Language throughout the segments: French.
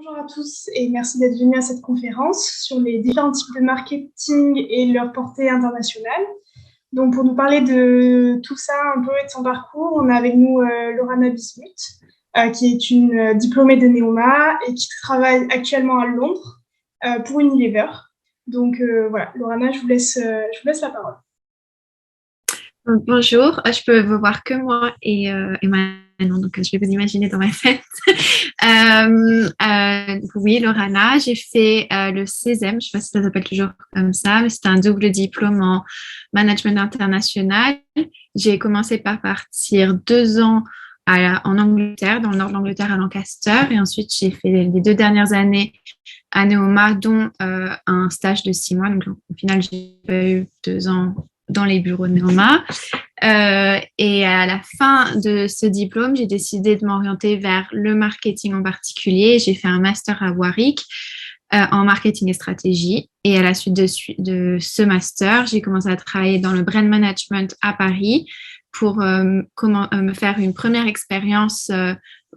Bonjour à tous et merci d'être venus à cette conférence sur les différents types de marketing et leur portée internationale. Donc pour nous parler de tout ça un peu et de son parcours, on a avec nous Laurana Bismuth, qui est une diplômée de Neoma et qui travaille actuellement à Londres pour Unilever. Donc voilà, Laurana, je vous laisse la parole. Bonjour, je peux vous voir que moi et Manon, donc je vais vous imaginer dans ma tête. Oui, Lorana, j'ai fait le 16e, je ne sais pas si ça s'appelle toujours comme ça, mais c'est un double diplôme en management international. J'ai commencé par partir 2 ans en Angleterre, dans le nord de l'Angleterre à Lancaster, et ensuite j'ai fait les 2 dernières années à Neoma, dont un stage de 6 mois. Donc au final, j'ai pas eu 2 ans dans les bureaux de Neoma. Et à la fin de ce diplôme, j'ai décidé de m'orienter vers le marketing en particulier. J'ai fait un master à Warwick en marketing et stratégie. Et à la suite de ce master, j'ai commencé à travailler dans le brand management à Paris pour me faire une première expérience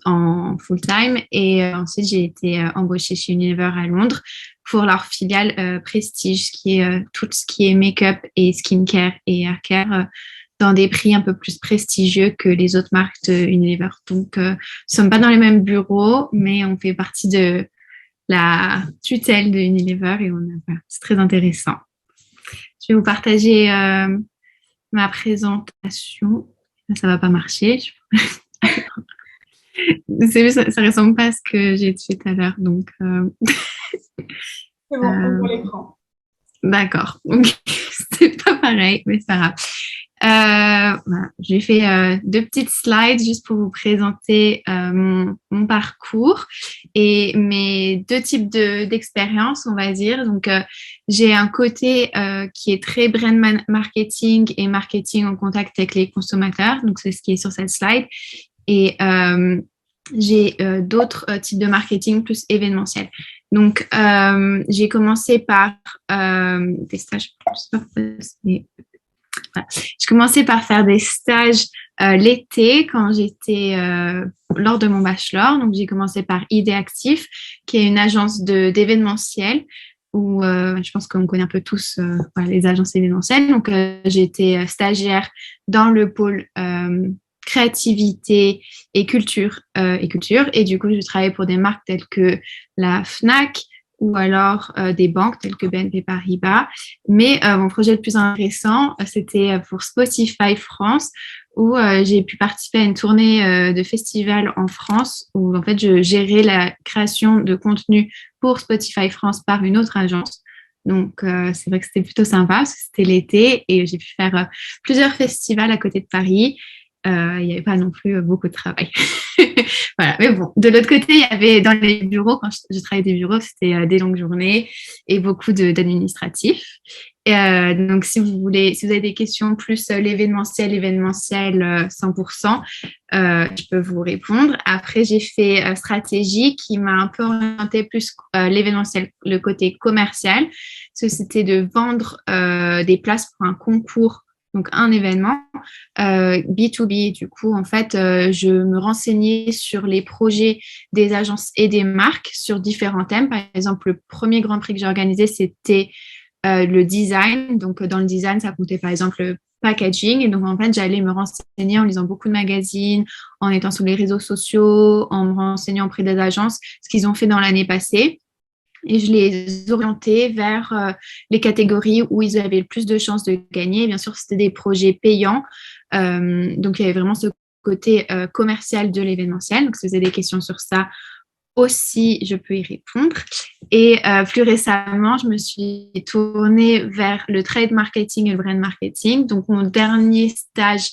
en full-time. Et ensuite, j'ai été embauchée chez Unilever à Londres pour leur filiale Prestige, qui est tout ce qui est make-up et skincare et haircare dans des prix un peu plus prestigieux que les autres marques de Unilever. Donc, nous ne sommes pas dans les mêmes bureaux, mais on fait partie de la tutelle de Unilever et voilà, c'est très intéressant. Je vais vous partager ma présentation. Ça va pas marcher. Ça ressemble pas à ce que j'ai fait tout à l'heure. Donc, C'est bon, on voit l'écran. d'accord. Donc, c'est pas pareil, mais c'est pas grave. Voilà. J'ai fait 2 petites slides juste pour vous présenter mon parcours et mes 2 types d'expériences, on va dire. Donc, j'ai un côté qui est très brand marketing et marketing en contact avec les consommateurs. Donc, c'est ce qui est sur cette slide. Et j'ai d'autres types de marketing plus événementiel. Donc, j'ai commencé par des stages. Voilà. Je commençais par faire des stages l'été quand j'étais lors de mon bachelor. Donc, j'ai commencé par ID Actif, qui est une agence d'événementiel où je pense qu'on connaît un peu tous voilà, les agences événementielles. Donc, j'ai été stagiaire dans le pôle créativité et culture, et du coup, je travaillais pour des marques telles que la Fnac ou alors des banques telles que BNP Paribas. Mais mon projet le plus intéressant, c'était pour Spotify France, où j'ai pu participer à une tournée de festival en France, où en fait, je gérais la création de contenu pour Spotify France par une autre agence. Donc, c'est vrai que c'était plutôt sympa, parce que c'était l'été, et j'ai pu faire plusieurs festivals à côté de Paris. Il n'y avait pas non plus beaucoup de travail. Voilà. Mais bon, de l'autre côté, il y avait dans les bureaux, quand je travaillais des bureaux, c'était des longues journées et beaucoup d'administratifs. Donc, si vous avez des questions plus l'événementiel 100%, je peux vous répondre. Après, j'ai fait stratégie qui m'a un peu orienté plus l'événementiel, le côté commercial. Parce que c'était de vendre des places pour un concours, donc un événement B2B. Du coup, en fait, je me renseignais sur les projets des agences et des marques sur différents thèmes. Par exemple, le premier Grand Prix que j'ai organisé, c'était le design. Donc, dans le design, ça comptait par exemple le packaging. Et donc, en fait, j'allais me renseigner en lisant beaucoup de magazines, en étant sur les réseaux sociaux, en me renseignant auprès des agences, ce qu'ils ont fait dans l'année passée. Et je les orientais vers les catégories où ils avaient le plus de chances de gagner. Bien sûr, c'était des projets payants. Donc, il y avait vraiment ce côté commercial de l'événementiel. Donc, si vous avez des questions sur ça aussi, je peux y répondre. Et plus récemment, je me suis tournée vers le trade marketing et le brand marketing. Donc, mon dernier stage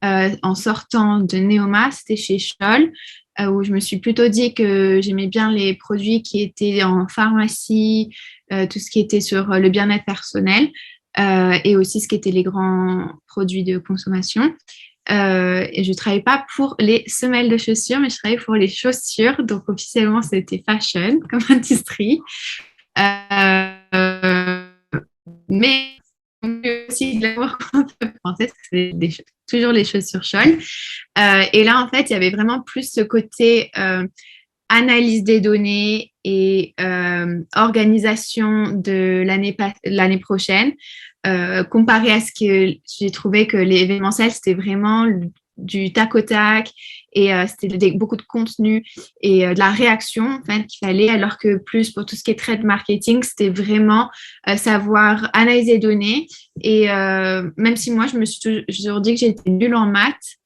en sortant de Neoma, c'était chez Scholl, où je me suis plutôt dit que j'aimais bien les produits qui étaient en pharmacie, tout ce qui était sur le bien-être personnel, et aussi ce qui était les grands produits de consommation. Et je ne travaillais pas pour les semelles de chaussures, mais je travaillais pour les chaussures. Donc, officiellement, c'était fashion comme industrie. Euh, mais aussi de l'amour français, c'est toujours les chaussures Scholl. Et là, en fait, il y avait vraiment plus ce côté analyse des données et organisation de l'année prochaine. Comparé à ce que j'ai trouvé que l'événementiel, c'était vraiment du tac au tac et c'était beaucoup de contenu et de la réaction en fait, qu'il fallait, alors que plus pour tout ce qui est trade marketing, c'était vraiment savoir analyser les données. Et même si moi, je me suis toujours dit que j'étais nulle en maths,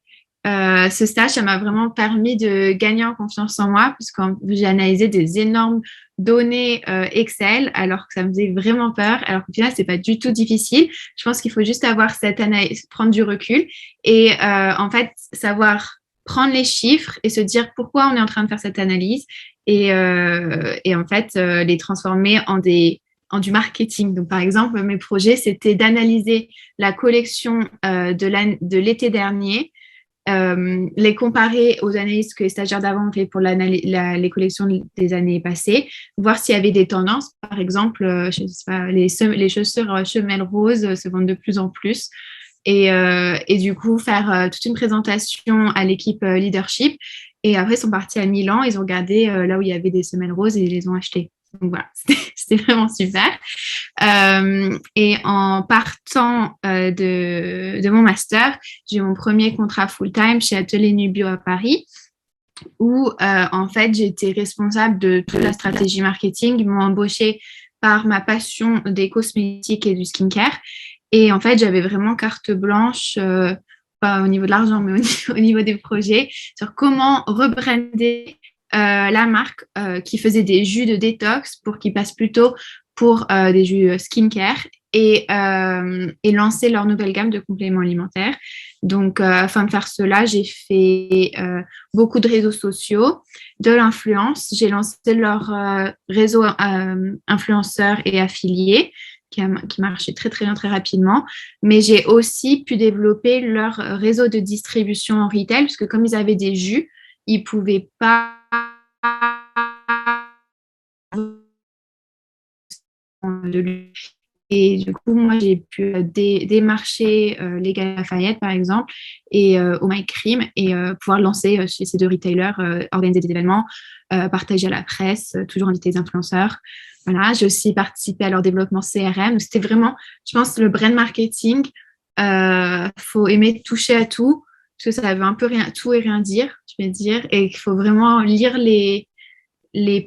ce stage, ça m'a vraiment permis de gagner en confiance en moi parce que j'ai analysé des énormes données Excel alors que ça me faisait vraiment peur. Alors qu'au final, c'est pas du tout difficile. Je pense qu'il faut juste avoir cette analyse, prendre du recul et en fait savoir prendre les chiffres et se dire pourquoi on est en train de faire cette analyse et en fait les transformer en du marketing. Donc, par exemple, mes projets, c'était d'analyser la collection de l'été dernier, les comparer aux analyses que les stagiaires d'avant ont fait pour les collections des années passées, voir s'il y avait des tendances. Par exemple, je sais pas, les chaussures semelles roses se vendent de plus en plus. Et du coup, faire toute une présentation à l'équipe leadership. Et après, ils sont partis à Milan, ils ont regardé là où il y avait des semelles roses et ils les ont achetées. Donc voilà, c'était vraiment super. Et en partant de mon master, j'ai eu mon premier contrat full-time chez Atelier Nubio à Paris, où en fait, j'étais responsable de toute la stratégie marketing. Ils m'ont embauchée par ma passion des cosmétiques et du skincare. Et en fait, j'avais vraiment carte blanche, pas au niveau de l'argent, mais au niveau des projets, sur comment rebrander la marque qui faisait des jus de détox pour qu'ils passent plutôt pour des jus skincare et lancer leur nouvelle gamme de compléments alimentaires. Donc, afin de faire cela, j'ai fait beaucoup de réseaux sociaux, de l'influence. J'ai lancé leur réseau influenceurs et affiliés qui marchait très, très bien, très rapidement. Mais j'ai aussi pu développer leur réseau de distribution en retail, parce que comme ils avaient des jus, ils ne pouvaient pas et du coup, moi, j'ai pu démarcher les Galeries Lafayette, par exemple, et Oh My Cream, et pouvoir lancer chez ces deux retailers, organiser des événements, partager à la presse, toujours inviter des influenceurs. Voilà, j'ai aussi participé à leur développement CRM. Donc, c'était vraiment, je pense, le brand marketing. Faut aimer toucher à tout, parce que ça veut un peu tout et rien dire, je vais dire, et qu'il faut vraiment lire les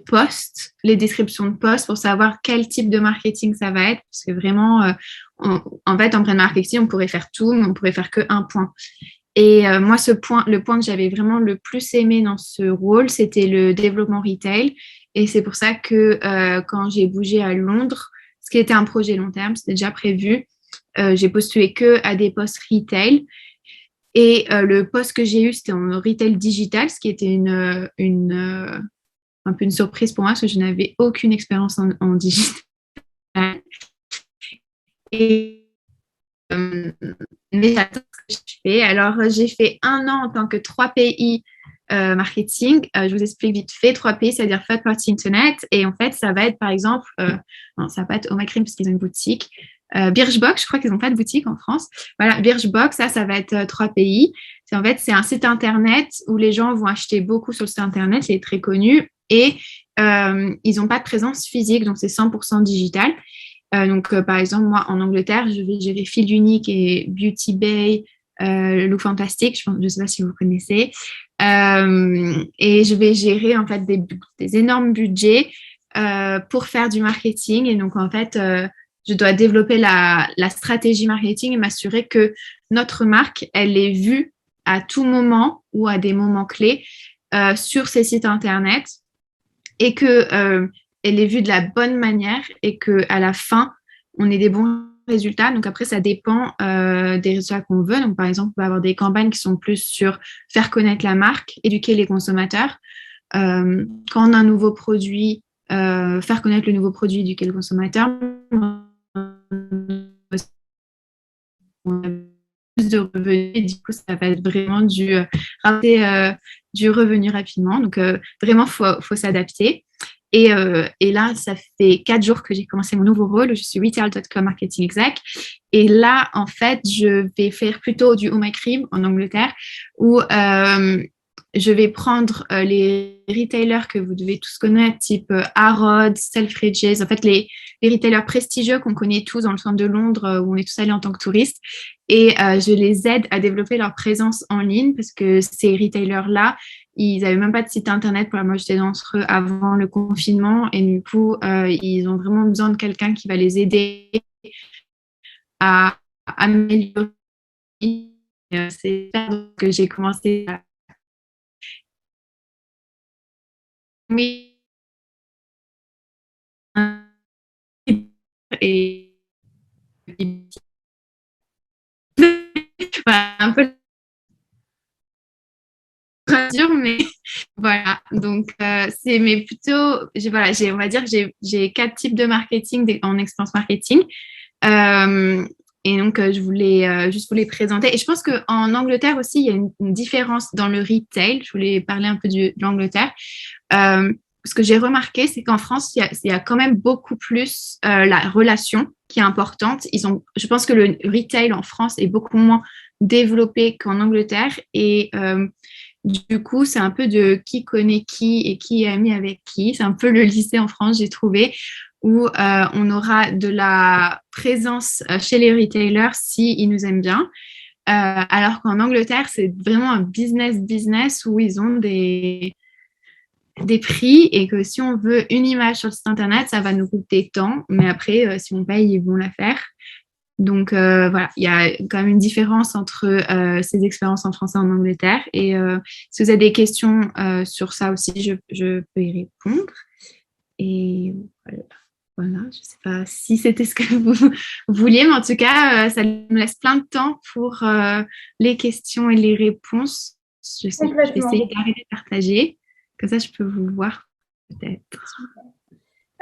posts, les descriptions de posts pour savoir quel type de marketing ça va être. Parce que vraiment, en fait, en brand marketing, on pourrait faire tout, mais on pourrait faire qu'un point. Et moi, le point que j'avais vraiment le plus aimé dans ce rôle, c'était le développement retail. Et c'est pour ça que quand j'ai bougé à Londres, ce qui était un projet long terme, c'était déjà prévu, j'ai postulé que à des postes retail. Et le poste que j'ai eu, c'était en retail digital, ce qui était un peu une surprise pour moi parce que je n'avais aucune expérience en digital. Et mais j'attends ce que je fais. Alors, j'ai fait 1 an en tant que 3 pays marketing. Je vous explique vite fait. 3 pays, c'est-à-dire third party internet. Et en fait, ça va être, par exemple, non, ça va pas être Oh My Cream parce qu'ils ont une boutique. Birchbox, je crois qu'ils n'ont pas de boutique en France. Voilà, Birchbox, ça va être 3 pays. En fait, c'est un site internet où les gens vont acheter beaucoup sur le site internet, il est très connu, et ils n'ont pas de présence physique, donc c'est 100% digital. Donc, par exemple, moi, en Angleterre, je vais gérer Fil Unique et Beauty Bay, Look Fantastic, je ne sais pas si vous connaissez. Et je vais gérer, en fait, des énormes budgets pour faire du marketing. Et donc, en fait, je dois développer la stratégie marketing et m'assurer que notre marque, elle est vue à tout moment ou à des moments clés sur ces sites internet et que elle est vue de la bonne manière et qu'à la fin, on ait des bons résultats. Donc après, ça dépend des résultats qu'on veut. Donc par exemple, on va avoir des campagnes qui sont plus sur faire connaître la marque, éduquer les consommateurs. Quand on a un nouveau produit, faire connaître le nouveau produit, éduquer le consommateur. On a plus de revenus et du coup, ça va être vraiment du revenu rapidement. Donc vraiment, faut s'adapter. Et là, ça fait 4 jours que j'ai commencé mon nouveau rôle. Je suis retail.com marketing exec. Et là, en fait, je vais faire plutôt du Oh My Cream en Angleterre où je vais prendre les retailers que vous devez tous connaître, type Harrods, Selfridges, en fait les retailers prestigieux qu'on connaît tous dans le centre de Londres, où on est tous allés en tant que touristes, et je les aide à développer leur présence en ligne parce que ces retailers-là, ils n'avaient même pas de site internet pour la majorité d'entre eux avant le confinement, et du coup, ils ont vraiment besoin de quelqu'un qui va les aider à améliorer. C'est ça que j'ai commencé à... Oui, et voilà, un peu dur, mais voilà. Donc, c'est mais plutôt, voilà, on va dire que j'ai 4 types de marketing en expérience marketing. Euh, et donc, je voulais juste vous les présenter. Et je pense qu'en Angleterre aussi, il y a une différence dans le retail. Je voulais parler un peu de l'Angleterre. Ce que j'ai remarqué, c'est qu'en France, il y a quand même beaucoup plus la relation qui est importante. Je pense que le retail en France est beaucoup moins développé qu'en Angleterre. Et du coup, c'est un peu de qui connaît qui et qui est ami avec qui. C'est un peu le lycée en France, j'ai trouvé, où on aura de la présence chez les retailers s'ils nous aiment bien. Alors qu'en Angleterre, c'est vraiment un business où ils ont des prix et que si on veut une image sur le site internet, ça va nous coûter tant, mais après, si on paye, ils vont la faire. Donc voilà, il y a quand même une différence entre ces expériences en France et en Angleterre. Et si vous avez des questions sur ça aussi, je peux y répondre. Et voilà, je ne sais pas si c'était ce que vous vouliez, mais en tout cas, ça me laisse plein de temps pour les questions et les réponses. Je vais essayer d'arrêter de partager. Comme ça, je peux vous voir peut-être.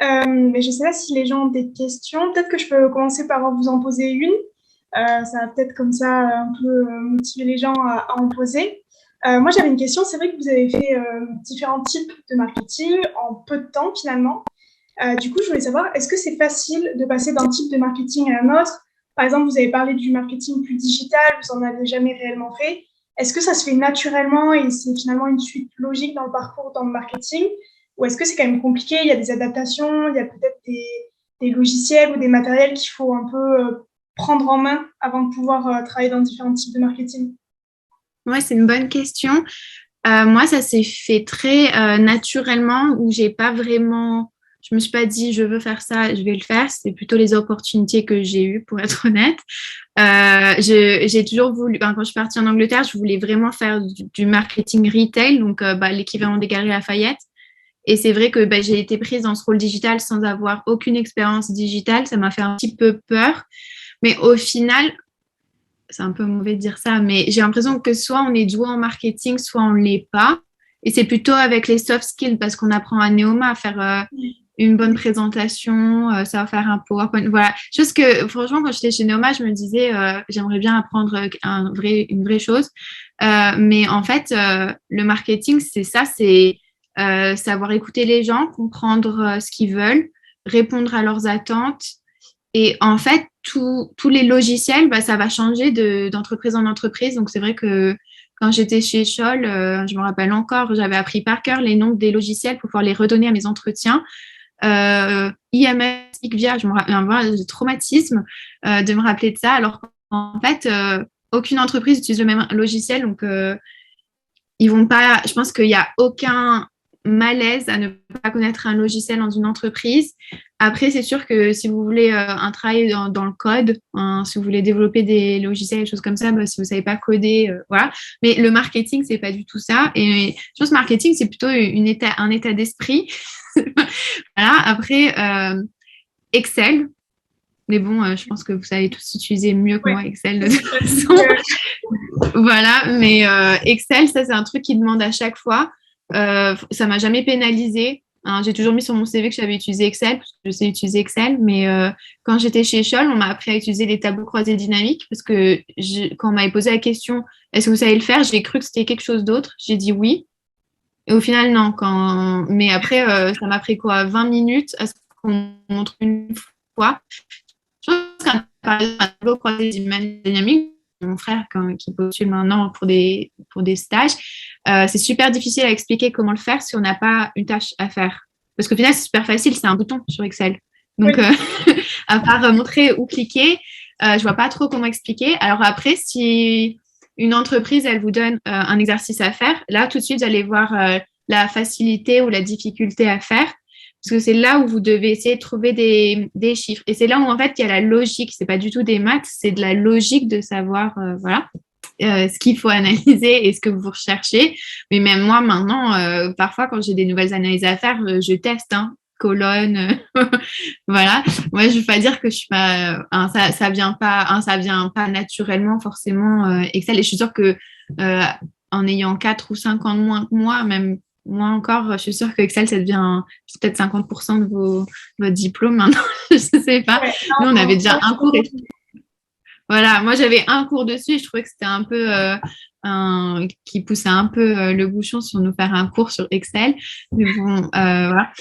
Mais je ne sais pas si les gens ont des questions. Peut-être que je peux commencer par vous en poser une. Ça va peut-être comme ça un peu motiver les gens à en poser. Moi, j'avais une question. C'est vrai que vous avez fait différents types de marketing en peu de temps finalement. Du coup, je voulais savoir, est-ce que c'est facile de passer d'un type de marketing à un autre? Par exemple, vous avez parlé du marketing plus digital, vous n'en avez jamais réellement fait. Est-ce que ça se fait naturellement et c'est finalement une suite logique dans le parcours dans le marketing? Ou est-ce que c'est quand même compliqué? Il y a des adaptations, il y a peut-être des logiciels ou des matériels qu'il faut un peu prendre en main avant de pouvoir travailler dans différents types de marketing? Ouais, c'est une bonne question. Moi, ça s'est fait très naturellement, où j'ai pas vraiment, je me suis pas dit je veux faire ça, je vais le faire. C'est plutôt les opportunités que j'ai eues, pour être honnête. J'ai toujours voulu, quand je suis partie en Angleterre, je voulais vraiment faire du marketing retail, donc l'équivalent des Galeries Lafayette. Et c'est vrai que j'ai été prise dans ce rôle digital sans avoir aucune expérience digitale. Ça m'a fait un petit peu peur. Mais au final, c'est un peu mauvais de dire ça, mais j'ai l'impression que soit on est doué en marketing, soit on ne l'est pas. Et c'est plutôt avec les soft skills, parce qu'on apprend à Neoma à faire une bonne présentation, ça va faire un PowerPoint. Voilà. Chose que, franchement, quand j'étais chez Neoma, je me disais, j'aimerais bien apprendre une vraie chose. Mais en fait, le marketing, c'est ça, c'est savoir écouter les gens, comprendre ce qu'ils veulent, répondre à leurs attentes. Et en fait, tous les logiciels, ça va changer d'entreprise en entreprise. Donc, c'est vrai que quand j'étais chez Scholl, je me rappelle encore, j'avais appris par cœur les noms des logiciels pour pouvoir les redonner à mes entretiens. IMS, IQVIA, je me rappelle, un traumatisme de me rappeler de ça, alors qu'en fait, aucune entreprise utilise le même logiciel. Donc, ils vont pas, je pense qu'il n'y a aucun malaise à ne pas connaître un logiciel dans une entreprise. Après, c'est sûr que si vous voulez un travail dans le code, si vous voulez développer des logiciels, des choses comme ça, si vous ne savez pas coder, voilà. Mais le marketing, c'est pas du tout ça. Et je pense que marketing, c'est plutôt un état d'esprit. Voilà. Après, Excel. Mais bon, je pense que vous savez tous utiliser mieux que moi Excel de toute façon. Voilà, mais Excel, ça c'est un truc qui demande à chaque fois. Ça m'a jamais pénalisé. Hein, j'ai toujours mis sur mon CV que j'avais utilisé Excel, parce que je sais utiliser Excel, mais quand j'étais chez Scholl, on m'a appris à utiliser les tableaux croisés dynamiques, parce que quand on m'avait posé la question, est-ce que vous savez le faire, j'ai cru que c'était quelque chose d'autre. J'ai dit oui. Et au final, non. Mais après, ça m'a pris quoi, 20 minutes à ce qu'on montre une fois. Je pense qu'un tableau croisé dynamique, mon frère qui postule maintenant pour des stages, c'est super difficile à expliquer comment le faire si on n'a pas une tâche à faire. Parce qu'au final, c'est super facile, c'est un bouton sur Excel. Donc, Oui. à part montrer ou cliquer, je vois pas trop comment expliquer. Alors après, si une entreprise, elle vous donne un exercice à faire, là, tout de suite, vous allez voir la facilité ou la difficulté à faire. Parce que c'est là où vous devez essayer de trouver des chiffres. Et c'est là où, en fait, il y a la logique. C'est pas du tout des maths, c'est de la logique de savoir, voilà, ce qu'il faut analyser et ce que vous recherchez. Mais même moi, maintenant, parfois, quand j'ai des nouvelles analyses à faire, je teste, hein, colonne, voilà. Moi, je veux pas dire que je suis pas, ça vient pas naturellement forcément Excel. Et je suis sûre que en ayant 4 ou 5 ans de moins que moi, même moi encore, je suis sûre que Excel, ça devient peut-être 50% de votre diplôme maintenant. Je sais pas. Ouais, Nous, on avait non, déjà un cours. Voilà, moi j'avais un cours dessus et je trouvais que c'était un peu qui poussait un peu le bouchon sur nous faire un cours sur Excel. Mais bon, voilà.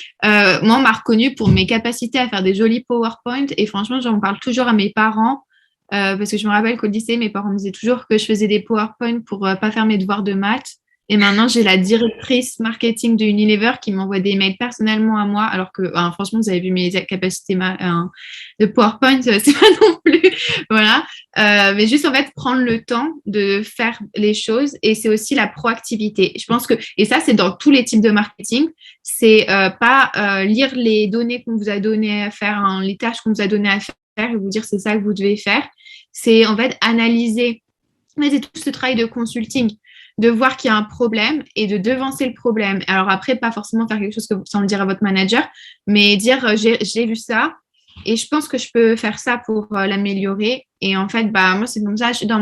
Moi, on m'a reconnue pour mes capacités à faire des jolis PowerPoint et franchement, j'en parle toujours à mes parents parce que je me rappelle qu'au lycée, mes parents me disaient toujours que je faisais des PowerPoint pour pas faire mes devoirs de maths. Et maintenant, j'ai la directrice marketing de Unilever qui m'envoie des mails personnellement à moi, alors que, franchement, vous avez vu mes capacités de PowerPoint, c'est pas non plus, voilà. Mais juste en fait prendre le temps de faire les choses et c'est aussi la proactivité. Je pense que et ça c'est dans tous les types de marketing, c'est pas lire les données qu'on vous a données à faire, hein, les tâches qu'on vous a données à faire et vous dire c'est ça que vous devez faire. C'est en fait analyser. Mais c'est tout ce travail de consulting, de voir qu'il y a un problème et de devancer le problème. Alors après, pas forcément faire quelque chose sans le dire à votre manager, mais dire j'ai vu ça et je pense que je peux faire ça pour l'améliorer. Et en fait, bah moi c'est comme ça. Je suis dans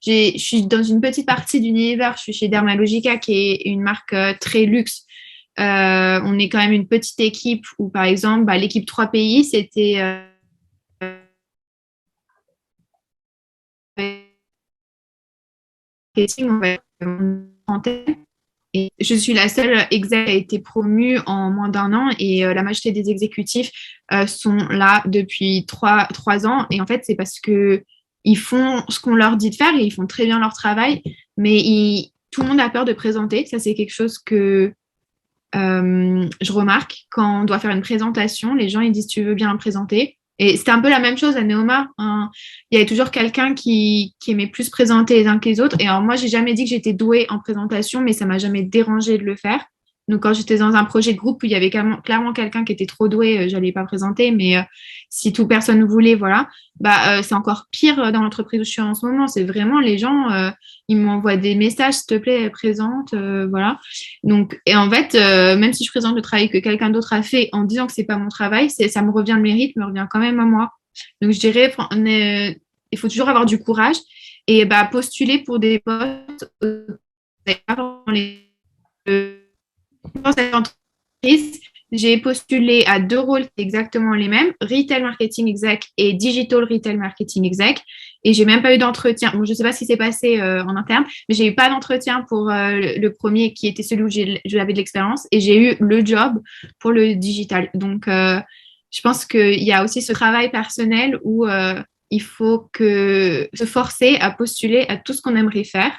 je suis dans une petite partie d'Unilever. Je suis chez Dermalogica, qui est une marque très luxe. On est quand même une petite équipe où, par exemple, bah, l'équipe 3 pays, c'était marketing, on va dire, une trentaine. Et je suis la seule exec qui a été promue en moins d'un an et la majorité des exécutifs sont là depuis 3 ans. Et en fait, c'est parce que ils font ce qu'on leur dit de faire et ils font très bien leur travail, mais tout le monde a peur de présenter. Ça, c'est quelque chose que je remarque quand on doit faire une présentation. Les gens, ils disent, tu veux bien présenter? Et c'était un peu la même chose à Neoma, hein. Il y avait toujours quelqu'un qui aimait plus présenter les uns que les autres. Et alors moi, j'ai jamais dit que j'étais douée en présentation, mais ça m'a jamais dérangé de le faire. Donc quand j'étais dans un projet de groupe où il y avait clairement quelqu'un qui était trop doué, j'allais pas présenter. Mais si toute personne voulait, voilà, bah c'est encore pire dans l'entreprise où je suis en ce moment. C'est vraiment les gens, ils m'envoient des messages, s'il te plaît, présente, voilà. Donc, et en fait, même si je présente le travail que quelqu'un d'autre a fait en disant que c'est pas mon travail, ça me revient, le mérite me revient quand même à moi. Donc, je dirais, il faut toujours avoir du courage et bah, postuler pour des postes dans cette entreprise. J'ai postulé à 2 rôles exactement les mêmes, Retail Marketing Exec et Digital Retail Marketing Exec. Et j'ai même pas eu d'entretien. Bon, je ne sais pas ce qui s'est passé en interne, mais j'ai eu pas d'entretien pour le premier qui était celui où j'avais de l'expérience et j'ai eu le job pour le digital. Donc, je pense qu'il y a aussi ce travail personnel où il faut se forcer à postuler à tout ce qu'on aimerait faire.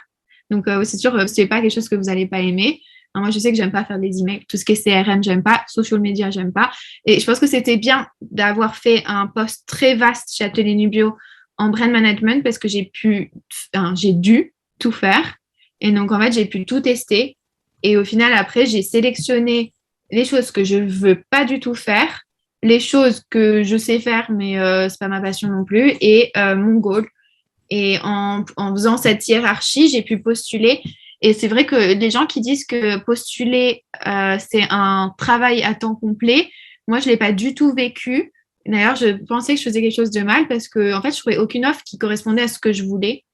Donc, c'est sûr, c'est pas quelque chose que vous n'allez pas aimer. Moi, je sais que j'aime pas faire des emails. Tout ce qui est CRM, j'aime pas. Social media, j'aime pas. Et je pense que c'était bien d'avoir fait un poste très vaste chez Atelier Nubio en brand management parce que j'ai dû tout faire. Et donc, en fait, j'ai pu tout tester. Et au final, après, j'ai sélectionné les choses que je veux pas du tout faire, les choses que je sais faire, mais c'est pas ma passion non plus, et mon goal. Et en faisant cette hiérarchie, j'ai pu postuler. Et c'est vrai que les gens qui disent que postuler, c'est un travail à temps complet, moi, je ne l'ai pas du tout vécu. D'ailleurs, je pensais que je faisais quelque chose de mal parce que, en fait, je trouvais aucune offre qui correspondait à ce que je voulais.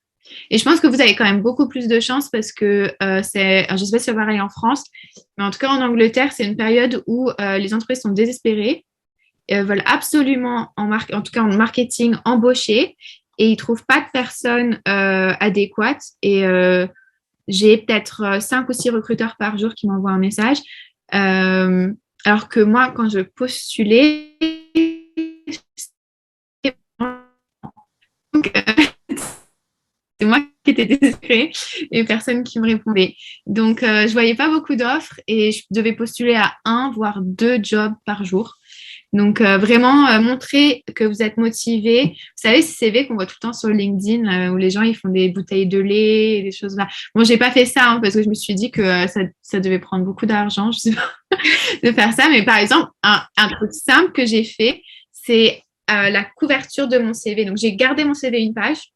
Et je pense que vous avez quand même beaucoup plus de chance parce que je ne sais pas si c'est pareil en France, mais en tout cas en Angleterre, c'est une période où les entreprises sont désespérées, veulent absolument, en tout cas en marketing, embaucher et ils ne trouvent pas de personnes adéquates. Et j'ai peut-être 5 ou 6 recruteurs par jour qui m'envoient un message. Alors que moi, quand je postulais, donc, c'est moi qui étais étaient désespérés et personne qui me répondait. Donc, je voyais pas beaucoup d'offres et je devais postuler à 1, voire 2 jobs par jour. Donc, vraiment montrer que vous êtes motivé. Vous savez, ces CV qu'on voit tout le temps sur LinkedIn, où les gens ils font des bouteilles de lait et des choses là. Bon, j'ai pas fait ça hein, parce que je me suis dit que ça devait prendre beaucoup d'argent, je sais pas, de faire ça. Mais par exemple, un truc simple que j'ai fait, c'est la couverture de mon CV. Donc, j'ai gardé mon CV une page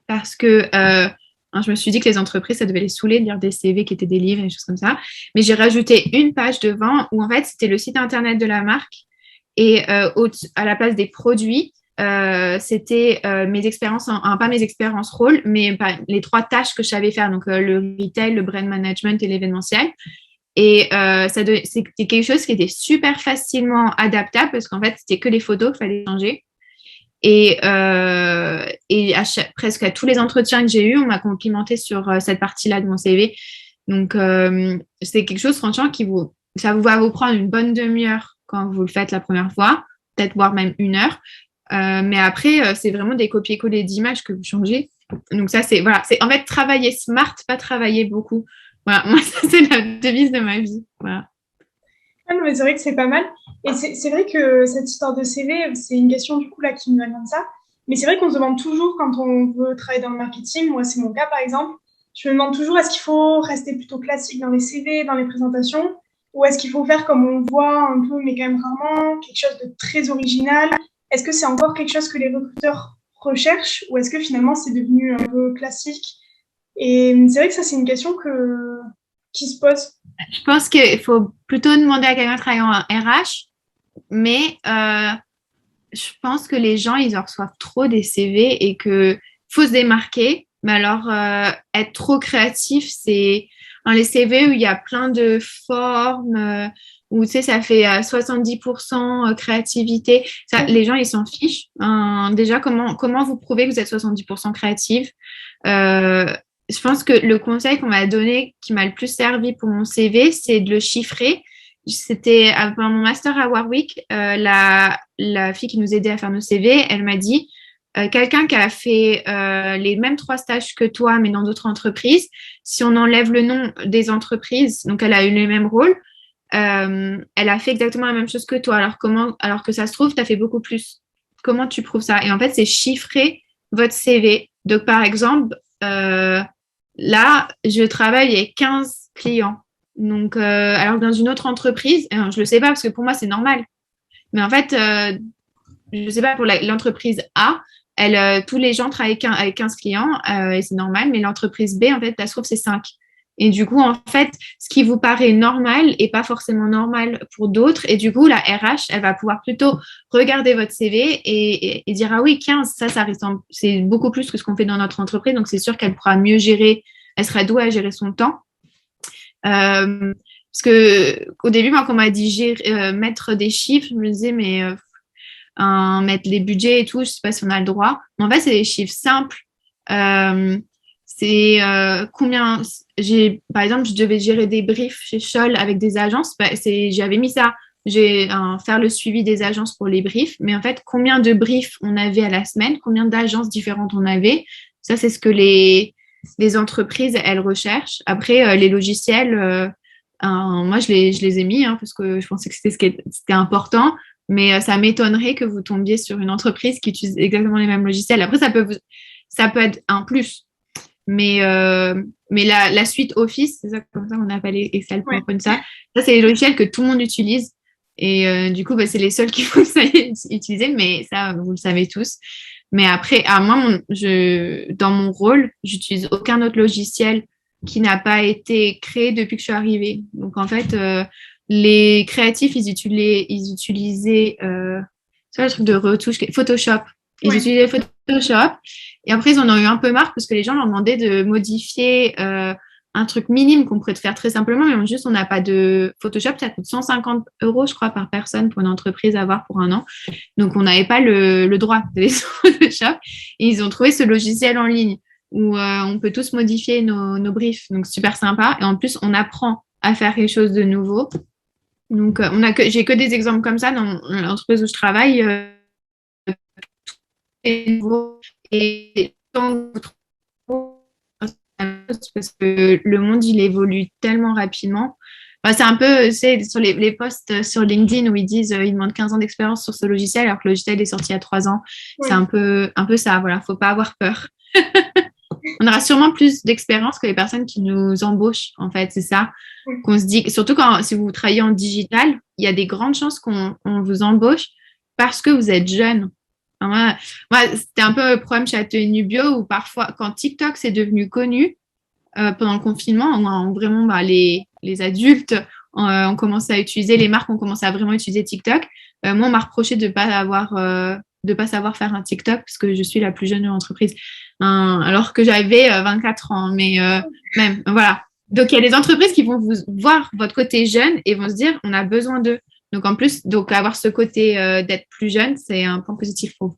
parce que je me suis dit que les entreprises, ça devait les saouler de lire des CV qui étaient des livres et des choses comme ça. Mais j'ai rajouté une page devant où en fait, c'était le site internet de la marque. Et à la place des produits, c'était mes expériences, pas mes expériences rôles, mais les 3 tâches que je savais faire, donc le retail, le brand management et l'événementiel. Et c'était quelque chose qui était super facilement adaptable parce qu'en fait, c'était que les photos qu'il fallait changer. Et presque à tous les entretiens que j'ai eus, on m'a complimenté sur cette partie-là de mon CV. Donc, c'est quelque chose, franchement, ça va vous prendre une bonne demi-heure quand vous le faites la première fois, peut-être voire même 1 heure. Mais après, c'est vraiment des copier-coller d'images que vous changez. Donc ça, c'est en fait travailler smart, pas travailler beaucoup. Voilà, moi, ça, c'est la devise de ma vie. Voilà. Ah non, mais c'est vrai que c'est pas mal. Et c'est vrai que cette histoire de CV, c'est une question du coup là qui me vient comme ça. Mais c'est vrai qu'on se demande toujours quand on veut travailler dans le marketing, moi c'est mon cas par exemple, je me demande toujours est-ce qu'il faut rester plutôt classique dans les CV, dans les présentations, ou est-ce qu'il faut faire comme on voit un peu, mais quand même rarement, quelque chose de très original. Est-ce que c'est encore quelque chose que les recruteurs recherchent, ou est-ce que finalement c'est devenu un peu classique? Et c'est vrai que ça c'est une question qui se pose. Je pense qu'il faut plutôt demander à quelqu'un travaillant en RH, mais je pense que les gens, ils en reçoivent trop des CV et que faut se démarquer. Mais alors, être trop créatif, c'est dans les CV où il y a plein de formes, où tu sais, ça fait 70% créativité. Ça, les gens, ils s'en fichent. Déjà, comment vous prouvez que vous êtes 70% créative? Je pense que le conseil qu'on m'a donné, qui m'a le plus servi pour mon CV, c'est de le chiffrer. C'était avant mon master à Warwick, la fille qui nous aidait à faire nos CV, elle m'a dit quelqu'un qui a fait les mêmes 3 stages que toi, mais dans d'autres entreprises, si on enlève le nom des entreprises, donc elle a eu les mêmes rôles, elle a fait exactement la même chose que toi. Alors que ça se trouve, tu as fait beaucoup plus. Comment tu prouves ça? Et en fait, c'est chiffrer votre CV. Donc, par exemple, là, je travaille avec 15 clients. Donc, alors dans une autre entreprise, je ne le sais pas parce que pour moi, c'est normal. Mais en fait, je ne sais pas, pour l'entreprise A, tous les gens travaillent avec 15 clients et c'est normal. Mais l'entreprise B, en fait, ça se trouve, c'est 5. Et du coup, en fait, ce qui vous paraît normal n'est pas forcément normal pour d'autres. Et du coup, la RH, elle va pouvoir plutôt regarder votre CV et dire, ah oui, 15, ça ressemble, c'est beaucoup plus que ce qu'on fait dans notre entreprise. Donc, c'est sûr qu'elle pourra mieux gérer, elle sera douée à gérer son temps. Parce que au début, moi, quand on m'a dit mettre des chiffres, je me disais, mais mettre les budgets et tout, je sais pas si on a le droit. Mais en fait, c'est des chiffres simples. C'est combien par exemple, je devais gérer des briefs chez Scholl avec des agences. J'avais mis ça. Faire le suivi des agences pour les briefs. Mais en fait, combien de briefs on avait à la semaine, combien d'agences différentes on avait. Ça, c'est ce que les entreprises, elles recherchent. Après, les logiciels, moi, je les ai mis parce que je pensais que c'était important. Mais ça m'étonnerait que vous tombiez sur une entreprise qui utilise exactement les mêmes logiciels. Après, ça peut être un plus. Mais la suite Office, c'est ça comme ça qu'on appelle Excel, PowerPoint, ça c'est les logiciels que tout le monde utilise. Et du coup, c'est les seuls qu'il faut utiliser, mais ça, vous le savez tous. Mais après, moi, dans mon rôle, j'utilise aucun autre logiciel qui n'a pas été créé depuis que je suis arrivée. Donc, en fait, les créatifs, ils utilisaient le truc de retouche, Photoshop. Ils utilisaient Photoshop. Et après, ils en ont eu un peu marre parce que les gens leur demandaient de modifier un truc minime qu'on pourrait faire très simplement, mais juste, on n'a pas de Photoshop. Ça coûte 150 €, je crois, par personne pour une entreprise à avoir pour 1 an. Donc, on n'avait pas le droit de Photoshop. Et ils ont trouvé ce logiciel en ligne où on peut tous modifier nos briefs. Donc, super sympa. Et en plus, on apprend à faire quelque chose de nouveau. Donc, j'ai que des exemples comme ça dans l'entreprise où je travaille. Et quand vous trouvez parce que le monde, il évolue tellement rapidement. Enfin, c'est un peu, sur les posts sur LinkedIn où ils disent ils demandent 15 ans d'expérience sur ce logiciel alors que le logiciel est sorti il y a 3 ans. C'est Oui. un peu ça, voilà, faut pas avoir peur. On aura sûrement plus d'expérience que les personnes qui nous embauchent, en fait, c'est ça Oui. qu'on se dit. Surtout si vous travaillez en digital, il y a des grandes chances qu'on vous embauche parce que vous êtes jeune. Enfin, moi, c'était un peu le problème chez Atelier Nubio où parfois, quand TikTok s'est devenu connu pendant le confinement, vraiment les adultes ont commencé à utiliser, les marques ont commencé à vraiment utiliser TikTok. Moi, on m'a reproché de pas savoir faire un TikTok parce que je suis la plus jeune de l'entreprise, alors que j'avais 24 ans. Mais même, voilà. Donc, il y a des entreprises qui vont vous voir votre côté jeune et vont se dire, on a besoin d'eux. Donc, en plus, avoir ce côté d'être plus jeune, c'est un point positif pour vous.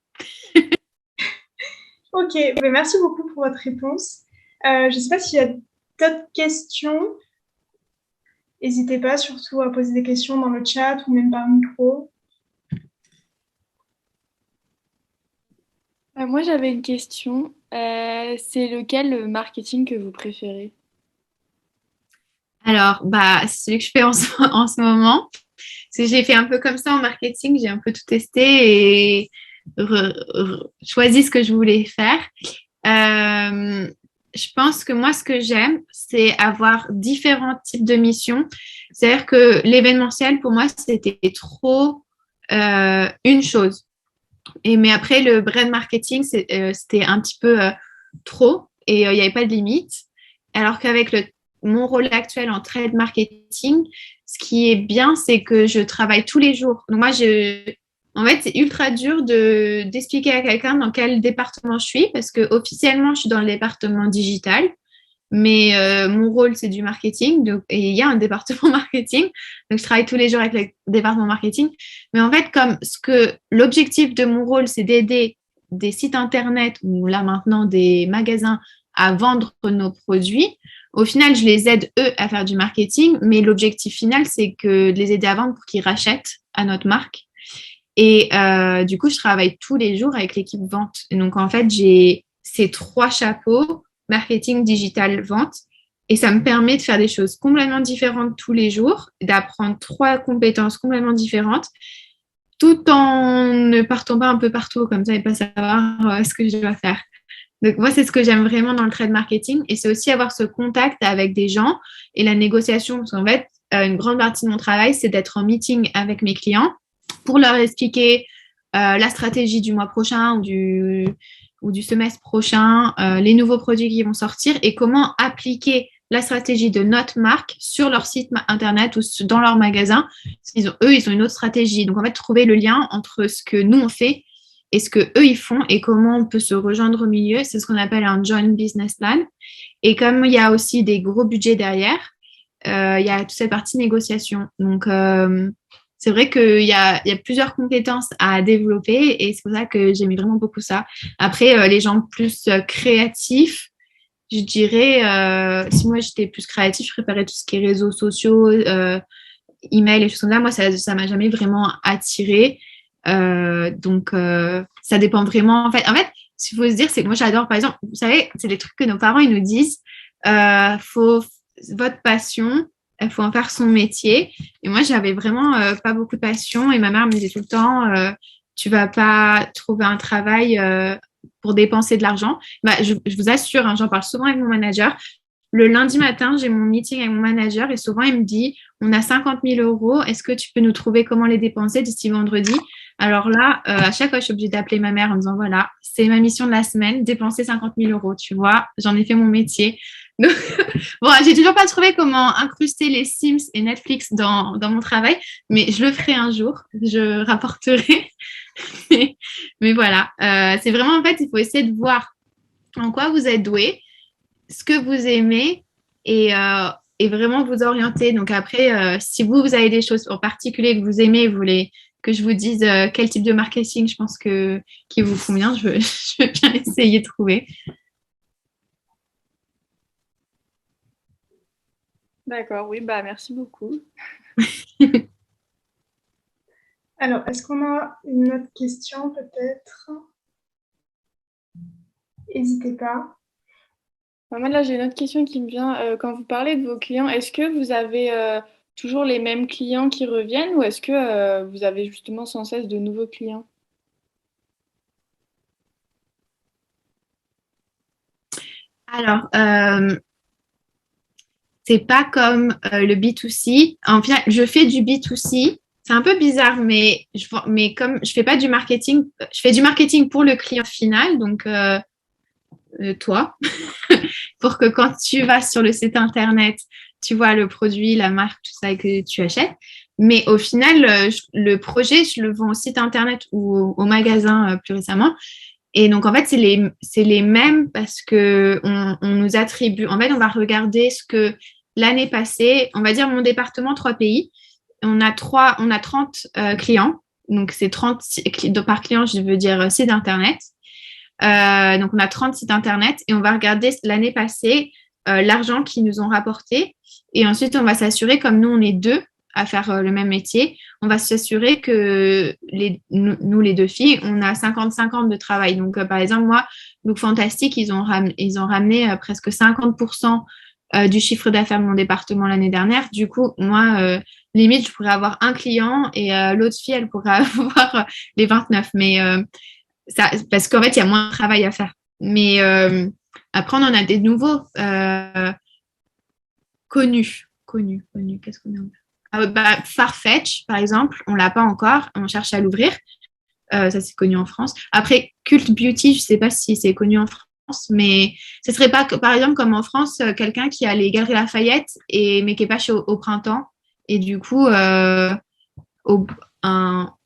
Ok, ben, merci beaucoup pour votre réponse. Je ne sais pas s'il y a d'autres questions. N'hésitez pas surtout à poser des questions dans le chat ou même par micro. Moi, j'avais une question. C'est lequel marketing que vous préférez? Alors, bah, c'est celui que je fais en ce moment. J'ai fait un peu comme ça en marketing, j'ai un peu tout testé et choisi ce que je voulais faire. Euh, je pense que moi, ce que j'aime, c'est avoir différents types de missions. C'est-à-dire que l'événementiel, pour moi, c'était trop une chose. Mais après, le brand marketing, c'était un petit peu trop et il n'y avait pas de limite. Alors qu'avec mon rôle actuel en trade marketing, ce qui est bien, c'est que je travaille tous les jours. Donc moi, en fait, c'est ultra dur d'expliquer à quelqu'un dans quel département je suis parce que officiellement, je suis dans le département digital. Mais mon rôle, c'est du marketing. Et il y a un département marketing. Donc, je travaille tous les jours avec le département marketing. Mais en fait, l'objectif de mon rôle, c'est d'aider des sites internet ou là maintenant des magasins à vendre nos produits. Au final, je les aide eux à faire du marketing, mais l'objectif final, c'est que de les aider à vendre pour qu'ils rachètent à notre marque. Et du coup, je travaille tous les jours avec l'équipe vente. Et donc, en fait, j'ai ces 3 chapeaux, marketing, digital, vente. Et ça me permet de faire des choses complètement différentes tous les jours, d'apprendre 3 compétences complètement différentes, tout en ne partant pas un peu partout comme ça et pas savoir ce que je dois faire. Donc, moi, c'est ce que j'aime vraiment dans le trade marketing. Et c'est aussi avoir ce contact avec des gens et la négociation. Parce qu'en fait, une grande partie de mon travail, c'est d'être en meeting avec mes clients pour leur expliquer la stratégie du mois prochain ou du semestre prochain, les nouveaux produits qui vont sortir et comment appliquer la stratégie de notre marque sur leur site internet ou dans leur magasin. Eux, ils ont une autre stratégie. Donc, en fait, trouver le lien entre ce que nous, on fait et ce que eux ils font et comment on peut se rejoindre au milieu. C'est ce qu'on appelle un joint business plan. Et comme il y a aussi des gros budgets derrière, il y a toute cette partie négociation. Donc, c'est vrai qu'il y a plusieurs compétences à développer et c'est pour ça que j'aimais vraiment beaucoup ça. Après, les gens plus créatifs, je dirais, si moi j'étais plus créatif, je préférais tout ce qui est réseaux sociaux, email et choses comme ça. Moi, ça m'a jamais vraiment attiré. Ça dépend vraiment. En fait, ce qu'il faut se dire, c'est que moi, j'adore, par exemple, vous savez, c'est des trucs que nos parents, ils nous disent, votre passion, il faut en faire son métier. Et moi, j'avais vraiment pas beaucoup de passion. Et ma mère me disait tout le temps, tu vas pas trouver un travail pour dépenser de l'argent. Bah, je vous assure, hein, j'en parle souvent avec mon manager. Le lundi matin, j'ai mon meeting avec mon manager et souvent, il me dit, on a 50 000 euros, est-ce que tu peux nous trouver comment les dépenser d'ici vendredi? Alors là, à chaque fois, je suis obligée d'appeler ma mère en me disant, voilà, c'est ma mission de la semaine, dépenser 50 000 euros, tu vois, j'en ai fait mon métier. Donc, bon, j'ai toujours pas trouvé comment incruster les Sims et Netflix dans mon travail, mais je le ferai un jour, je rapporterai. Mais voilà, c'est vraiment, en fait, il faut essayer de voir en quoi vous êtes doué, ce que vous aimez et vraiment vous orienter. Donc après, si vous avez des choses en particulier que vous aimez, vous voulez que je vous dise quel type de marketing je pense qui vous convient, je veux bien essayer de trouver. D'accord, oui, bah merci beaucoup. Alors, est-ce qu'on a une autre question peut-être? N'hésitez pas. Moi, là, j'ai une autre question qui me vient. Quand vous parlez de vos clients, est-ce que vous avez toujours les mêmes clients qui reviennent ou est-ce que vous avez justement sans cesse de nouveaux clients? Alors, c'est pas comme le B2C. En fait, je fais du B2C. C'est un peu bizarre, mais comme je fais pas du marketing, je fais du marketing pour le client final, donc toi, pour que quand tu vas sur le site internet, tu vois le produit, la marque, tout ça et que tu achètes. Mais au final, le projet, je le vends au site internet ou au magasin plus récemment. Et donc, en fait, c'est les mêmes parce que on nous attribue. En fait, on va regarder ce que l'année passée, on va dire mon département, 3 pays. On a 30 clients. Donc, c'est 30 par client, je veux dire site internet. Donc, on a 30 sites internet et on va regarder l'année passée l'argent qu'ils nous ont rapporté. Et ensuite, on va s'assurer, comme nous, on est deux à faire le même métier, on va s'assurer que nous, les deux filles, on a 50-50 de travail. Donc, par exemple, moi, Look Fantastic, ils ont ramené presque 50% du chiffre d'affaires de mon département l'année dernière. Du coup, moi, limite, je pourrais avoir un client et l'autre fille, elle pourrait avoir les 29. Mais ça, parce qu'en fait, il y a moins de travail à faire. Mais après, on en a des nouveaux connus. Qu'est-ce qu'on a Farfetch, par exemple, on l'a pas encore. On cherche à l'ouvrir. Ça, c'est connu en France. Après, Cult Beauty, je sais pas si c'est connu en France, mais ce serait pas, par exemple, comme en France, quelqu'un qui a les Galeries Lafayette mais qui est pas chez au printemps. Et du coup, au,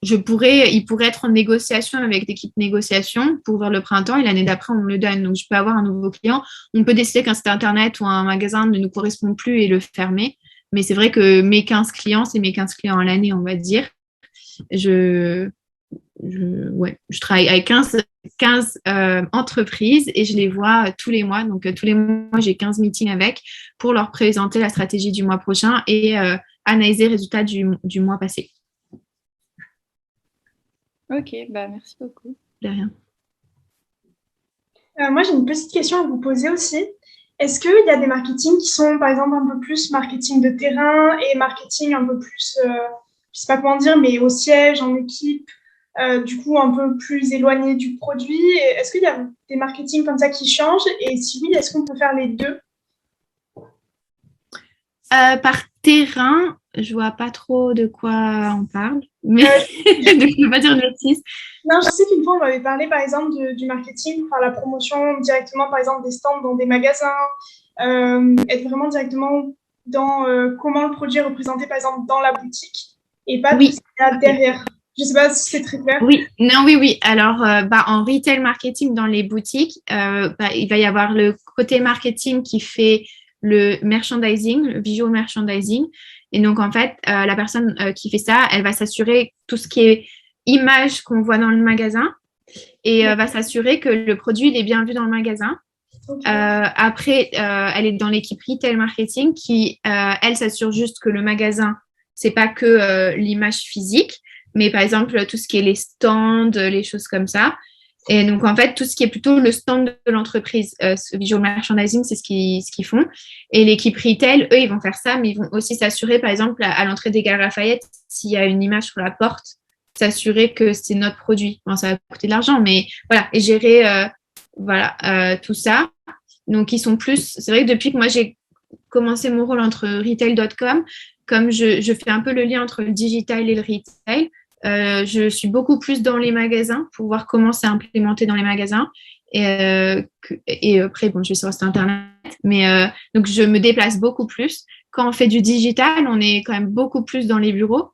il pourrait être en négociation avec l'équipe négociation pour ouvrir le printemps et l'année d'après, on me le donne. Donc, je peux avoir un nouveau client. On peut décider qu'un site internet ou un magasin ne nous correspond plus et le fermer. Mais c'est vrai que mes 15 clients, c'est mes 15 clients à l'année, on va dire. Je, je travaille avec 15 entreprises et je les vois tous les mois. Donc, tous les mois, j'ai 15 meetings avec pour leur présenter la stratégie du mois prochain et analyser les résultats du mois passé. Ok, bah merci beaucoup. De rien. Moi, j'ai une petite question à vous poser aussi. Est-ce qu'il y a des marketing qui sont, par exemple, un peu plus marketing de terrain et marketing un peu plus, je sais pas comment dire, mais au siège, en équipe, du coup, un peu plus éloigné du produit? Est-ce qu'il y a des marketing comme ça qui changent? Et si oui, est-ce qu'on peut faire les deux? Par terrain, je vois pas trop de quoi on parle, mais donc je ne peux pas dire une bêtise. Non, je sais qu'une fois, on m'avait parlé, par exemple, du marketing pour faire la promotion directement, par exemple, des stands dans des magasins, être vraiment directement dans comment le produit est représenté, par exemple, dans la boutique et pas tout ce Oui. qu'il y a derrière. Je ne sais pas si c'est très clair. Oui, non, oui. Alors, en retail marketing dans les boutiques, il va y avoir le côté marketing qui fait le merchandising, le visual merchandising. Et donc, en fait, la personne qui fait ça, elle va s'assurer tout ce qui est image qu'on voit dans le magasin et va s'assurer que le produit il est bien vu dans le magasin. Okay. Après, elle est dans l'équipe retail marketing qui, elle, s'assure juste que le magasin, c'est pas que l'image physique, mais par exemple, tout ce qui est les stands, les choses comme ça. Et donc, en fait, tout ce qui est plutôt le stand de l'entreprise, ce visual merchandising, c'est ce qu'ils font. Et l'équipe retail, eux, ils vont faire ça, mais ils vont aussi s'assurer, par exemple, à l'entrée des Galeries Lafayette, s'il y a une image sur la porte, s'assurer que c'est notre produit. Bon, ça va coûter de l'argent, mais voilà, et gérer tout ça. Donc, ils sont plus. C'est vrai que depuis que moi, j'ai commencé mon rôle entre retail.com, comme je fais un peu le lien entre le digital et le retail, je suis beaucoup plus dans les magasins pour voir comment c'est implémenté dans les magasins. Et après, bon, je vais sur le site internet, mais donc je me déplace beaucoup plus. Quand on fait du digital, on est quand même beaucoup plus dans les bureaux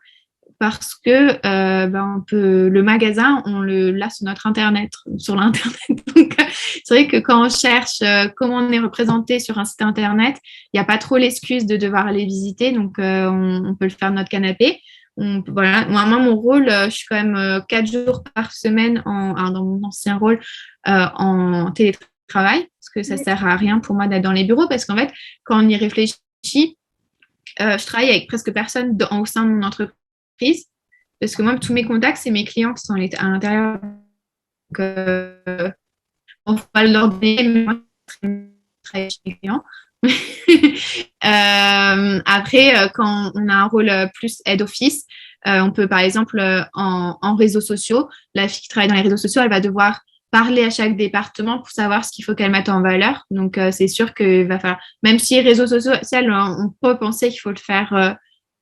parce que le magasin, on le l'a sur notre internet, sur l'internet. Donc, c'est vrai que quand on cherche comment on est représenté sur un site internet, il n'y a pas trop l'excuse de devoir aller visiter, donc on peut le faire de notre canapé. Voilà. Moi, mon rôle, je suis quand même 4 jours par semaine dans mon ancien rôle en télétravail, parce que ça sert à rien pour moi d'être dans les bureaux, parce qu'en fait, quand on y réfléchit, je travaille avec presque personne au sein de mon entreprise, parce que moi, tous mes contacts, c'est mes clients qui sont à l'intérieur. Donc, on va leur donner, mais moi, travailler chez les clients. Après, quand on a un rôle plus head office, on peut par exemple en réseaux sociaux, la fille qui travaille dans les réseaux sociaux, elle va devoir parler à chaque département pour savoir ce qu'il faut qu'elle mette en valeur. Donc, c'est sûr qu'il va falloir, même si les réseaux sociaux, on peut penser qu'il faut le faire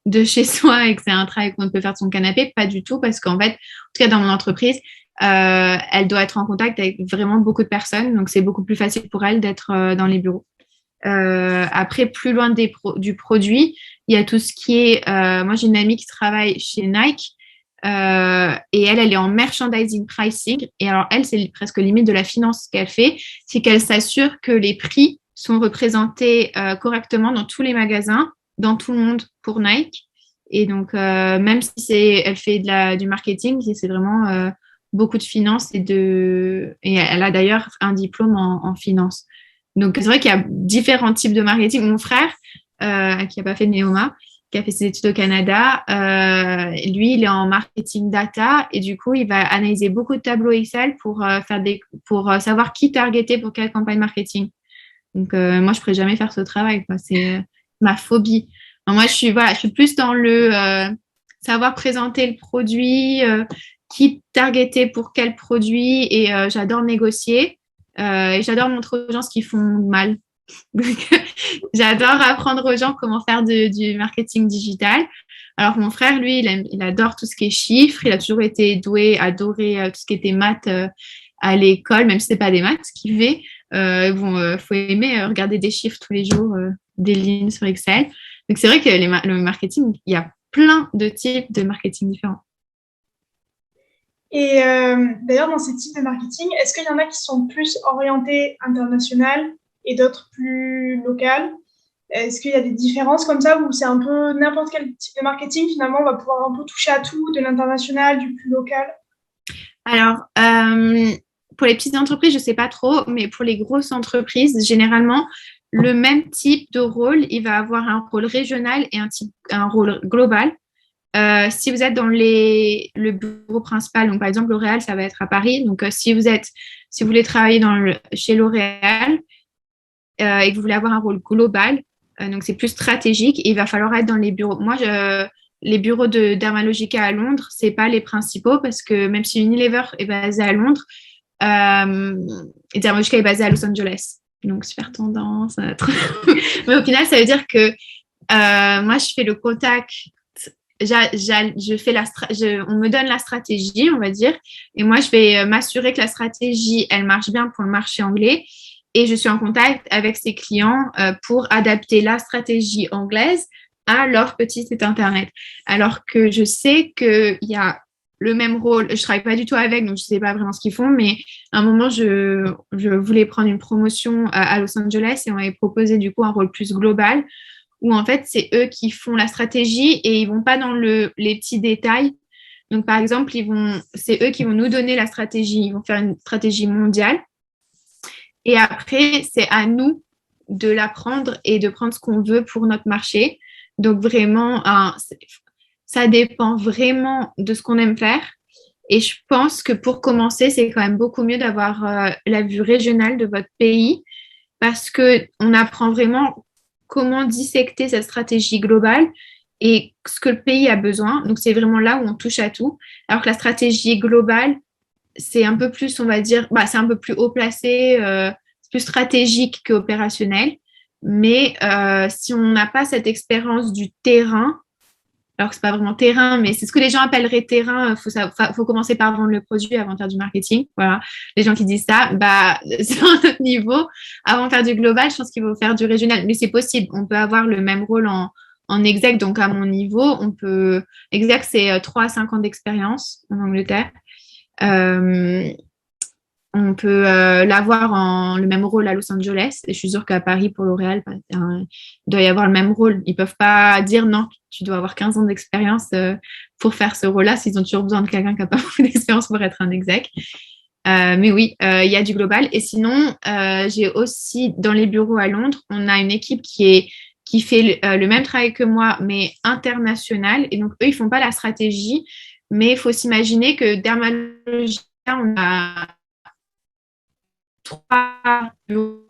de chez soi et que c'est un travail qu'on peut faire de son canapé, pas du tout, parce qu'en fait, en tout cas dans mon entreprise, elle doit être en contact avec vraiment beaucoup de personnes, donc c'est beaucoup plus facile pour elle d'être dans les bureaux. Après, plus loin du produit, il y a tout ce qui est... moi, j'ai une amie qui travaille chez Nike et elle est en merchandising pricing. Et alors, elle, c'est presque limite de la finance qu'elle fait, c'est qu'elle s'assure que les prix sont représentés correctement dans tous les magasins, dans tout le monde pour Nike. Et donc, même si elle fait du marketing, c'est vraiment beaucoup de finance et elle a d'ailleurs un diplôme en finance. Donc, c'est vrai qu'il y a différents types de marketing. Mon frère, qui n'a pas fait de Neoma, qui a fait ses études au Canada, lui, il est en marketing data et du coup, il va analyser beaucoup de tableaux Excel pour savoir qui targeter pour quelle campagne marketing. Donc, moi, je ne pourrais jamais faire ce travail, quoi. C'est ma phobie. Alors, moi, je suis plus dans le savoir présenter le produit, qui targeter pour quel produit et j'adore négocier. Et j'adore montrer aux gens ce qu'ils font mal. Donc, j'adore apprendre aux gens comment faire du marketing digital. Alors, mon frère, lui, il adore tout ce qui est chiffres. Il a toujours été adoré tout ce qui était maths à l'école, même si ce n'est pas des maths qu'il fait. Faut aimer regarder des chiffres tous les jours, des lignes sur Excel. Donc, c'est vrai que le marketing, il y a plein de types de marketing différents. Et d'ailleurs, dans ces types de marketing, est-ce qu'il y en a qui sont plus orientés international et d'autres plus locales? Est-ce qu'il y a des différences comme ça où c'est un peu n'importe quel type de marketing, finalement, on va pouvoir un peu toucher à tout, de l'international, du plus local? Alors, pour les petites entreprises, je ne sais pas trop, mais pour les grosses entreprises, généralement, le même type de rôle, il va avoir un rôle régional et un rôle global. Si vous êtes dans le bureau principal, donc par exemple L'Oréal, ça va être à Paris. Donc si vous voulez travailler chez L'Oréal et que vous voulez avoir un rôle global, donc c'est plus stratégique, il va falloir être dans les bureaux. Moi, les bureaux de Dermalogica à Londres, c'est pas les principaux parce que même si Unilever est basé à Londres, Dermalogica est basé à Los Angeles. Donc super tendance. Mais au final, ça veut dire que moi, je fais le contact. On me donne la stratégie, on va dire, et moi, je vais m'assurer que la stratégie, elle marche bien pour le marché anglais, et je suis en contact avec ces clients pour adapter la stratégie anglaise à leur petit site internet. Alors que je sais qu'il y a le même rôle, je travaille pas du tout avec, donc je sais pas vraiment ce qu'ils font, mais à un moment, je voulais prendre une promotion à Los Angeles et on m'avait proposé du coup un rôle plus global où en fait, c'est eux qui font la stratégie et ils vont pas dans les petits détails. Donc, par exemple, c'est eux qui vont nous donner la stratégie. Ils vont faire une stratégie mondiale. Et après, c'est à nous de l'apprendre et de prendre ce qu'on veut pour notre marché. Donc, vraiment, ça dépend vraiment de ce qu'on aime faire. Et je pense que pour commencer, c'est quand même beaucoup mieux d'avoir la vue régionale de votre pays parce qu'on apprend vraiment comment dissecter cette stratégie globale et ce que le pays a besoin. Donc, c'est vraiment là où on touche à tout. Alors que la stratégie globale, c'est un peu plus, on va dire, c'est un peu plus haut placé, c'est plus stratégique qu'opérationnel. Mais si on n'a pas cette expérience du terrain, alors que c'est pas vraiment terrain, mais c'est ce que les gens appelleraient terrain. Faut commencer par vendre le produit avant de faire du marketing. Voilà. Les gens qui disent ça, c'est un autre niveau. Avant de faire du global, je pense qu'il faut faire du régional. Mais c'est possible. On peut avoir le même rôle en exec. Donc, à mon niveau, exec, c'est 3 à 5 ans d'expérience en Angleterre. On peut l'avoir le même rôle à Los Angeles. Et je suis sûre qu'à Paris, pour L'Oréal, il doit y avoir le même rôle. Ils ne peuvent pas dire non, tu dois avoir 15 ans d'expérience pour faire ce rôle-là, s'ils ont toujours besoin de quelqu'un qui n'a pas beaucoup d'expérience pour être un exec. Mais oui, il y a du global. Et sinon, j'ai aussi, dans les bureaux à Londres, on a une équipe qui fait le même travail que moi, mais international. Et donc, eux, ils ne font pas la stratégie. Mais il faut s'imaginer que Dermalogica, on a 3 bureaux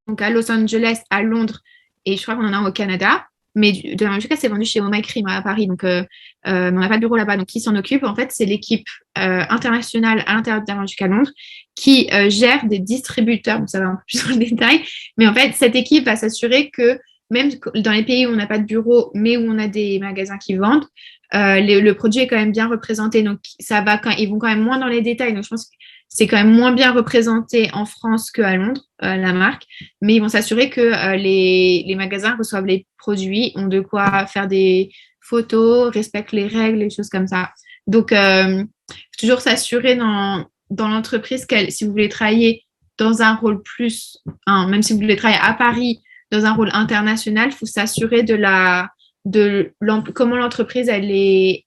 donc à Los Angeles, à Londres, et je crois qu'on en a au Canada. Mais en tout cas, c'est vendu chez Home Cream à Paris, donc on n'a pas de bureau là-bas. Donc, qui s'en occupe? En fait, c'est l'équipe internationale à l'intérieur d'Dermagic à Londres qui gère des distributeurs. Donc, ça va un peu plus dans le détail. Mais en fait, cette équipe va s'assurer que même dans les pays où on n'a pas de bureau, mais où on a des magasins qui vendent, le produit est quand même bien représenté. Donc, ça va ils vont quand même moins dans les détails. Donc, je pense que c'est quand même moins bien représenté en France qu'à Londres, la marque. Mais ils vont s'assurer que les magasins reçoivent les produits, ont de quoi faire des photos, respectent les règles, les choses comme ça. Donc, toujours s'assurer dans l'entreprise si vous voulez travailler dans un rôle plus, même si vous voulez travailler à Paris, dans un rôle international, il faut s'assurer comment l'entreprise elle est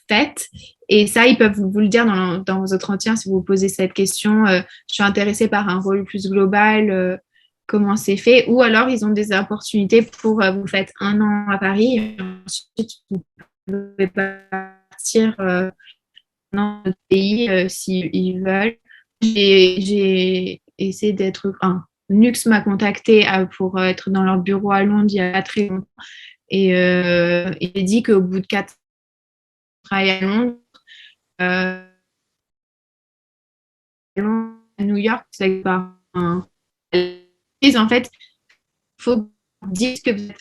faite. Et ça, ils peuvent vous le dire dans vos entretiens si vous vous posez cette question. Je suis intéressée par un rôle plus global, comment c'est fait. Ou alors, ils ont des opportunités pour vous faites 1 an à Paris. Et ensuite, vous pouvez partir dans notre pays s'ils veulent. J'ai essayé d'être... Nux m'a contacté pour être dans leur bureau à Londres il y a très longtemps. Et il dit qu'au bout de 4 travail à Londres, à New York, c'est pas en fait, il faut dire que vous êtes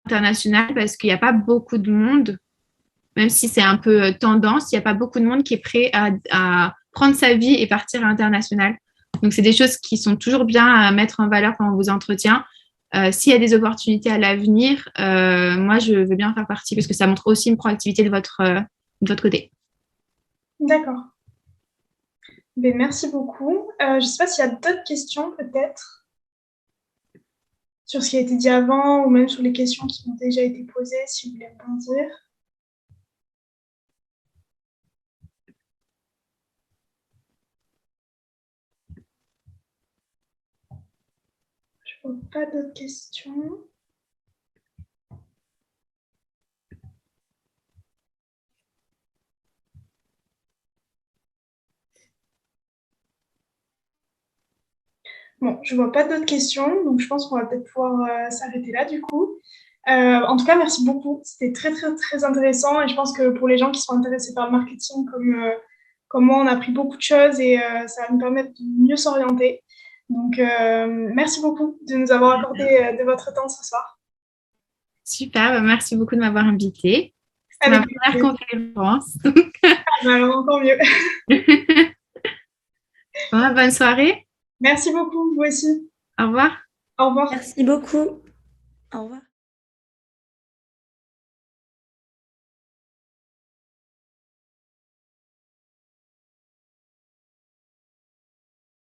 international parce qu'il n'y a pas beaucoup de monde, même si c'est un peu tendance, il n'y a pas beaucoup de monde qui est prêt à prendre sa vie et partir à l'international. Donc, c'est des choses qui sont toujours bien à mettre en valeur pendant vos entretiens. S'il y a des opportunités à l'avenir, moi, je veux bien faire partie parce que ça montre aussi une proactivité de votre côté. D'accord. Ben, merci beaucoup. Je ne sais pas s'il y a d'autres questions, peut-être, sur ce qui a été dit avant ou même sur les questions qui ont déjà été posées, si vous voulez rebondir. Je ne vois pas d'autres questions. Bon, je ne vois pas d'autres questions, donc je pense qu'on va peut-être pouvoir s'arrêter là du coup. En tout cas, merci beaucoup. C'était très, très, très intéressant et je pense que pour les gens qui sont intéressés par le marketing comme moi, on a appris beaucoup de choses et ça va nous permettre de mieux s'orienter. Donc, merci beaucoup de nous avoir accordé de votre temps ce soir. Super, merci beaucoup de m'avoir invitée. C'était ma première conférence. Alors, encore mieux. Bonne soirée. Merci beaucoup, vous aussi. Au revoir. Au revoir. Merci beaucoup. Au revoir.